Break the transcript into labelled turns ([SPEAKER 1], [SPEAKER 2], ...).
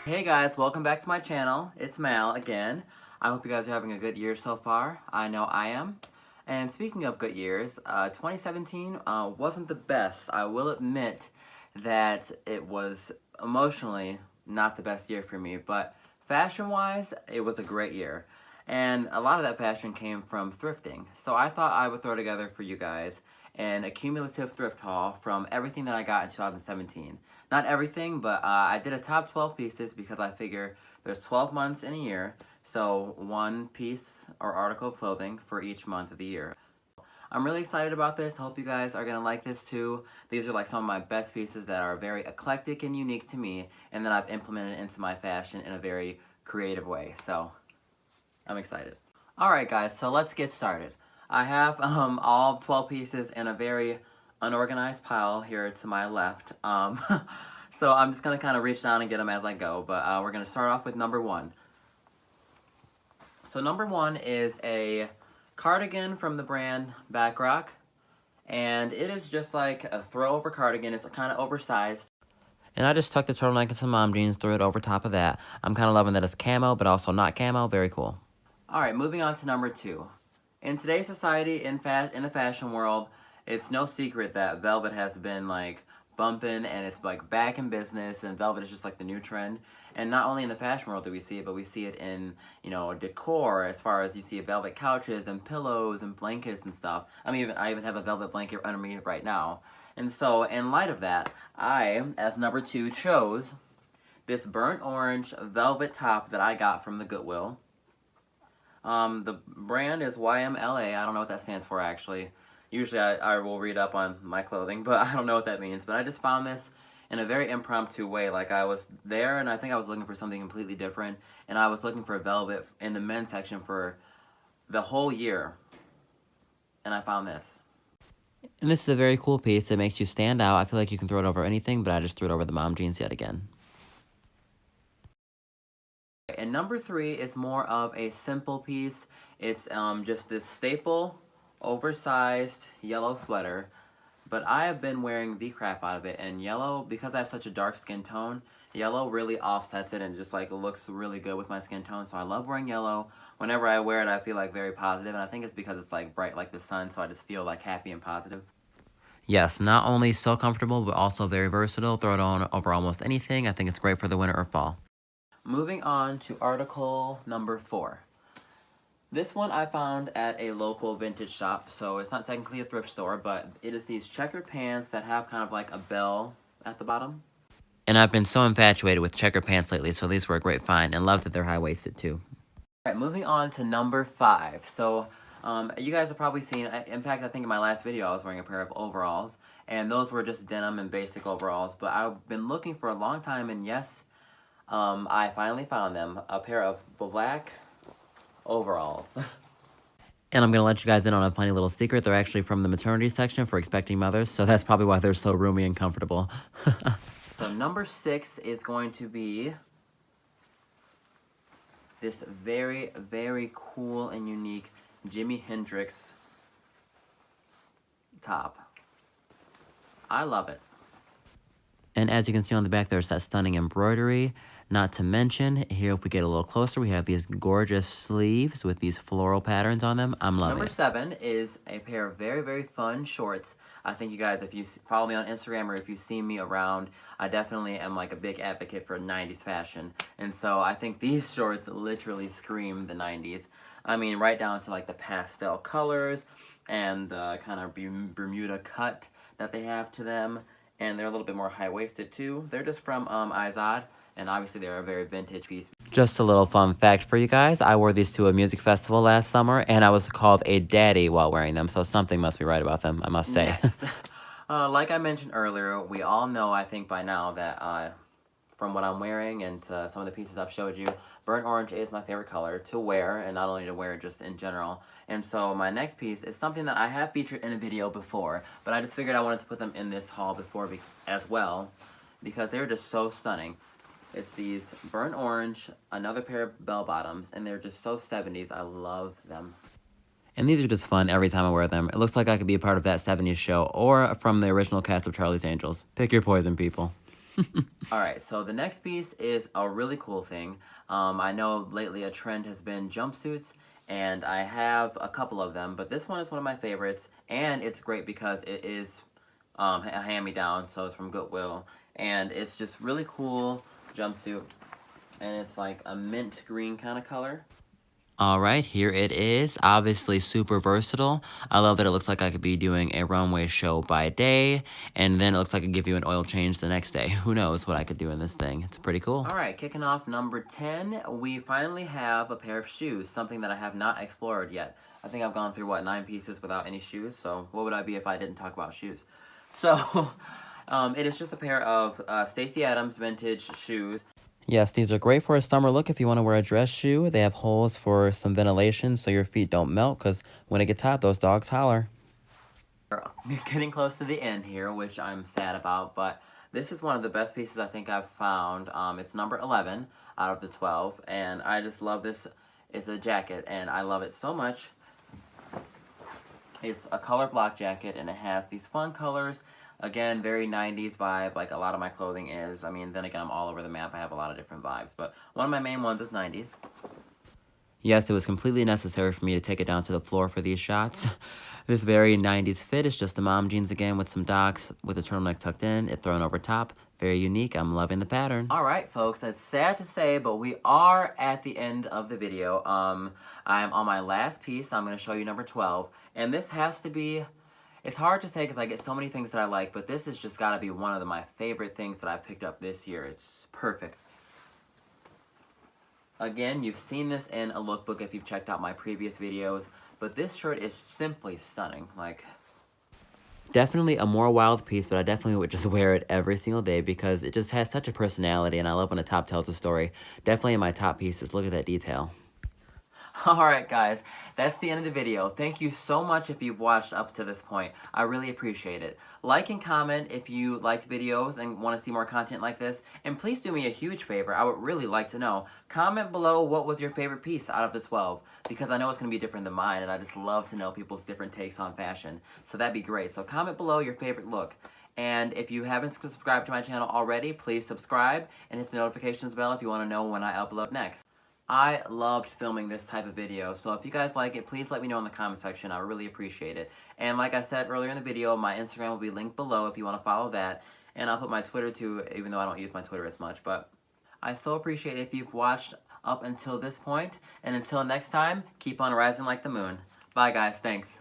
[SPEAKER 1] Hey guys, welcome back to my channel. It's Mal again. I hope you guys are having a good year so far. I know I am. And speaking of good years, 2017 wasn't the best. I will admit that it was emotionally not the best year for me, but fashion-wise, it was a great year. And a lot of that fashion came from thrifting. So I thought I would throw together for you guys an accumulative thrift haul from everything that I got in 2017. Not everything, but I did a top 12 pieces because I figure there's 12 months in a year, so one piece or article of clothing for each month of the year. I'm really excited about this. I hope you guys are going to like this too. These are like some of my best pieces that are very eclectic and unique to me, and that I've implemented into my fashion in a very creative way. So I'm excited. Alright guys, so let's get started. I have all 12 pieces in a very unorganized pile here to my left. So I'm just going to kind of reach down and get them as I go, but we're going to start off with number one. So number one is a cardigan from the brand Backrock, and it is just like a throw-over cardigan. It's kind of oversized. And I just tucked the turtleneck and some mom jeans, threw it over top of that. I'm kind of loving that it's camo, but also not camo. Very cool. Alright, moving on to number two. In today's society, in the fashion world, it's no secret that velvet has been like bumping and it's like back in business, and velvet is just like the new trend. And not only in the fashion world do we see it, but we see it in, you know, decor, as far as you see velvet couches and pillows and blankets and stuff. I even have a velvet blanket under me right now. And so, in light of that, I, as number two, chose this burnt orange velvet top that I got from the Goodwill. The brand is YMLA. I don't know what that stands for, actually. Usually I will read up on my clothing, but I don't know what that means. But I just found this in a very impromptu way. Like, I was there, and I think I was looking for something completely different. And I was looking for velvet in the men's section for the whole year. And I found this. And this is a very cool piece. It makes you stand out. I feel like you can throw it over anything, but I just threw it over the mom jeans yet again. And number three is more of a simple piece. It's just this staple, oversized yellow sweater. But I have been wearing the crap out of it, and yellow, because I have such a dark skin tone, yellow really offsets it and just like looks really good with my skin tone. So I love wearing yellow. Whenever I wear it, I feel like very positive, and I think it's because it's like bright like the sun, so I just feel like happy and positive. Yes, not only so comfortable, but also very versatile. Throw it on over almost anything. I think it's great for the winter or fall. Moving on to article number 4. This one I found at a local vintage shop, so it's not technically a thrift store, but it is these checkered pants that have kind of like a bell at the bottom. And I've been so infatuated with checkered pants lately, so these were a great find, and love that they're high-waisted too. Alright, moving on to number 5. So, you guys have probably seen, in fact, I think in my last video I was wearing a pair of overalls, and those were just denim and basic overalls, but I've been looking for a long time, and yes, I finally found them, a pair of black overalls. And I'm going to let you guys in on a funny little secret. They're actually from the maternity section for expecting mothers, so that's probably why they're so roomy and comfortable. So number 6 is going to be this very, very cool and unique Jimi Hendrix top. I love it. And as you can see on the back, there's that stunning embroidery. Not to mention, here if we get a little closer, we have these gorgeous sleeves with these floral patterns on them. I'm loving it. Number 7 is a pair of very, very fun shorts. I think you guys, if you follow me on Instagram or if you see me around, I definitely am like a big advocate for 90s fashion. And so I think these shorts literally scream the 90s. I mean, right down to like the pastel colors and the kind of Bermuda cut that they have to them. And they're a little bit more high-waisted too. They're just from Izod, and obviously they're a very vintage piece. Just a little fun fact for you guys. I wore these to a music festival last summer, and I was called a daddy while wearing them, so something must be right about them, I must say. Next. Like I mentioned earlier, we all know, I think by now, that from what I'm wearing and some of the pieces I've showed you, burnt orange is my favorite color to wear, and not only to wear, just in general. And so my next piece is something that I have featured in a video before, but I just figured I wanted to put them in this haul before as well, because they're just so stunning. It's these burnt orange, another pair of bell bottoms, and they're just so 70s. I love them. And these are just fun every time I wear them. It looks like I could be a part of that 70s show, or from the original cast of Charlie's Angels. Pick your poison, people. All right, so the next piece is a really cool thing. I know lately a trend has been jumpsuits, and I have a couple of them, but this one is one of my favorites, and it's great because it is a hand-me-down, so it's from Goodwill, and it's just really cool jumpsuit, and it's like a mint green kind of color. All right, here it is. Obviously super versatile. I love that it looks like I could be doing a runway show by day, and then it looks like I could give you an oil change the next day. Who knows what I could do in this thing. It's pretty cool. All right, kicking off number 10, we finally have a pair of shoes, something that I have not explored yet. I think I've gone through, what, 9 pieces without any shoes, so what would I be if I didn't talk about shoes? So, it is just a pair of Stacey Adams vintage shoes. Yes, these are great for a summer look if you want to wear a dress shoe. They have holes for some ventilation so your feet don't melt, because when it gets hot, those dogs holler. Getting close to the end here, which I'm sad about, but this is one of the best pieces I think I've found. It's number 11 out of the 12, and I just love this. It's a jacket, and I love it so much. It's a color block jacket, and it has these fun colors. Again, very 90s vibe, like a lot of my clothing is. I mean, then again, I'm all over the map. I have a lot of different vibes, but one of my main ones is 90s. Yes, it was completely necessary for me to take it down to the floor for these shots. This very 90s fit is just the mom jeans again with some docs, with a turtleneck tucked in, it thrown over top. Very unique. I'm loving the pattern. All right, folks, it's sad to say, but we are at the end of the video. I'm on my last piece. I'm going to show you number 12, and this has to be... It's hard to say because I get so many things that I like, but this has just got to be one of my favorite things that I picked up this year. It's perfect. Again, you've seen this in a lookbook if you've checked out my previous videos, but this shirt is simply stunning. Like, definitely a more wild piece, but I definitely would just wear it every single day because it just has such a personality, and I love when a top tells a story. Definitely in my top pieces. Look at that detail. Alright guys, that's the end of the video. Thank you so much if you've watched up to this point. I really appreciate it. Like and comment if you liked videos and want to see more content like this. And please do me a huge favor, I would really like to know. Comment below what was your favorite piece out of the 12. Because I know it's going to be different than mine, and I just love to know people's different takes on fashion. So that'd be great. So comment below your favorite look. And if you haven't subscribed to my channel already, please subscribe and hit the notifications bell if you want to know when I upload next. I loved filming this type of video, so if you guys like it, please let me know in the comment section. I really appreciate it. And like I said earlier in the video, my Instagram will be linked below if you want to follow that. And I'll put my Twitter too, even though I don't use my Twitter as much. But I so appreciate it if you've watched up until this point. And until next time, keep on rising like the moon. Bye guys, thanks.